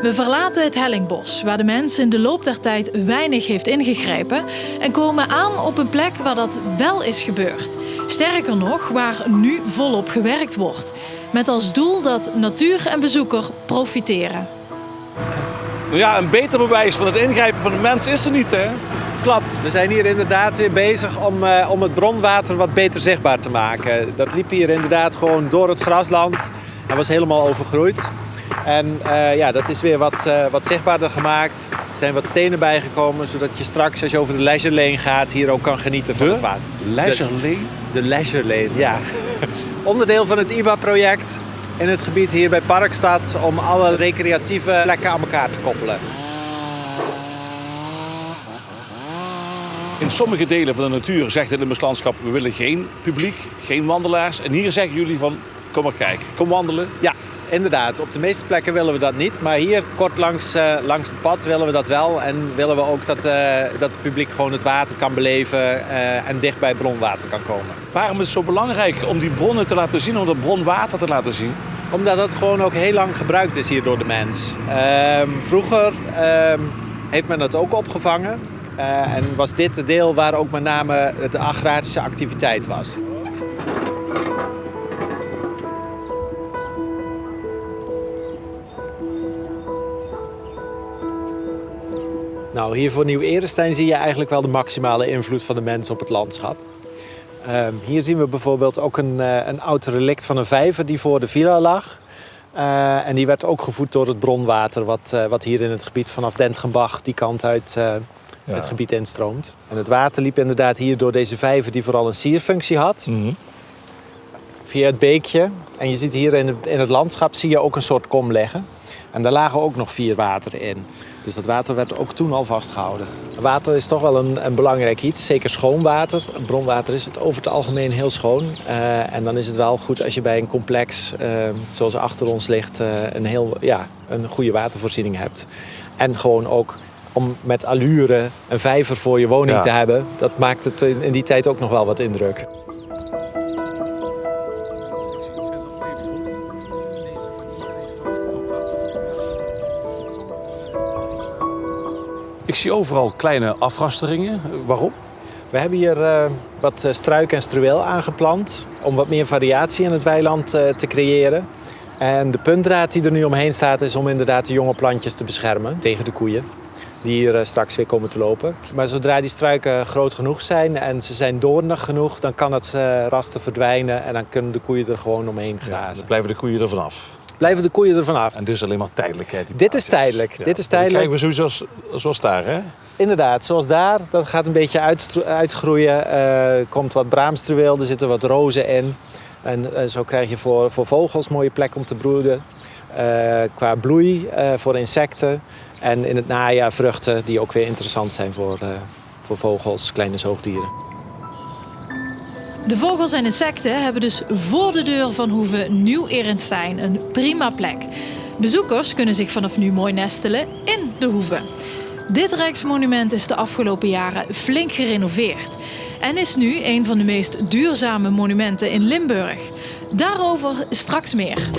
We verlaten het Hellingbos, waar de mens in de loop der tijd weinig heeft ingegrepen, en komen aan op een plek waar dat wel is gebeurd. Sterker nog, waar nu volop gewerkt wordt. Met als doel dat natuur en bezoeker profiteren. Ja, een beter bewijs van het ingrijpen van de mens is er niet, hè? Klopt, we zijn hier inderdaad weer bezig om het bronwater wat beter zichtbaar te maken. Dat liep hier inderdaad gewoon door het grasland en was helemaal overgroeid. En dat is weer wat zichtbaarder gemaakt. Er zijn wat stenen bijgekomen, zodat je straks als je over de Leisure Lane gaat hier ook kan genieten van het water. Leisure Lane? De Leisure Lane, ja. Onderdeel van het IBA-project in het gebied hier bij Parkstad om alle recreatieve plekken aan elkaar te koppelen. In sommige delen van de natuur zegt het Limburgslandschap, we willen geen publiek, geen wandelaars. En hier zeggen jullie van, kom maar kijken, kom wandelen. Ja, inderdaad. Op de meeste plekken willen we dat niet. Maar hier kort langs het pad willen we dat wel. En willen we ook dat het publiek gewoon het water kan beleven en dicht bij bronwater kan komen. Waarom is het zo belangrijk om die bronnen te laten zien, om dat bronwater te laten zien? Omdat het gewoon ook heel lang gebruikt is hier door de mens. Vroeger heeft men dat ook opgevangen. En was dit het deel waar ook met name de agrarische activiteit was. Nou, hier voor Nieuw-Erestein zie je eigenlijk wel de maximale invloed van de mens op het landschap. Hier zien we bijvoorbeeld ook een oud relict van een vijver die voor de villa lag. En die werd ook gevoed door het bronwater wat hier in het gebied vanaf Dentgenbach die kant uit het gebied instroomt. En het water liep inderdaad hier door deze vijver die vooral een sierfunctie had. Mm-hmm. Via het beekje. En je ziet hier in het landschap zie je ook een soort kom liggen. En daar lagen ook nog 4 wateren in. Dus dat water werd ook toen al vastgehouden. Water is toch wel een belangrijk iets, zeker schoon water. Bronwater is het over het algemeen heel schoon. En dan is het wel goed als je bij een complex, zoals achter ons ligt, een goede watervoorziening hebt. En gewoon ook om met allure een vijver voor je woning te hebben, dat maakt het in die tijd ook nog wel wat indruk. Ik zie overal kleine afrasteringen. Waarom? We hebben hier wat struik en struweel aangeplant om wat meer variatie in het weiland te creëren. En de puntdraad die er nu omheen staat is om inderdaad de jonge plantjes te beschermen tegen de koeien die hier straks weer komen te lopen. Maar zodra die struiken groot genoeg zijn en ze zijn doornig genoeg, dan kan het raster verdwijnen en dan kunnen de koeien er gewoon omheen grazen. Ja, dan blijven de koeien er vanaf. Blijven de koeien er vanaf. En dus alleen maar tijdelijk. Hè, dit is tijdelijk. Ja. Dit is tijdelijk. Dan krijgen we zoiets zoals daar, hè? Inderdaad, zoals daar. Dat gaat een beetje uitgroeien. Er komt wat braamstruweel, er zitten wat rozen in. En zo krijg je voor vogels een mooie plek om te broeden. Qua bloei voor insecten. En in het najaar vruchten die ook weer interessant zijn voor vogels, kleine zoogdieren. De vogels en insecten hebben dus voor de deur van Hoeve Nieuw-Erestein een prima plek. Bezoekers kunnen zich vanaf nu mooi nestelen in de Hoeve. Dit Rijksmonument is de afgelopen jaren flink gerenoveerd en is nu een van de meest duurzame monumenten in Limburg. Daarover straks meer.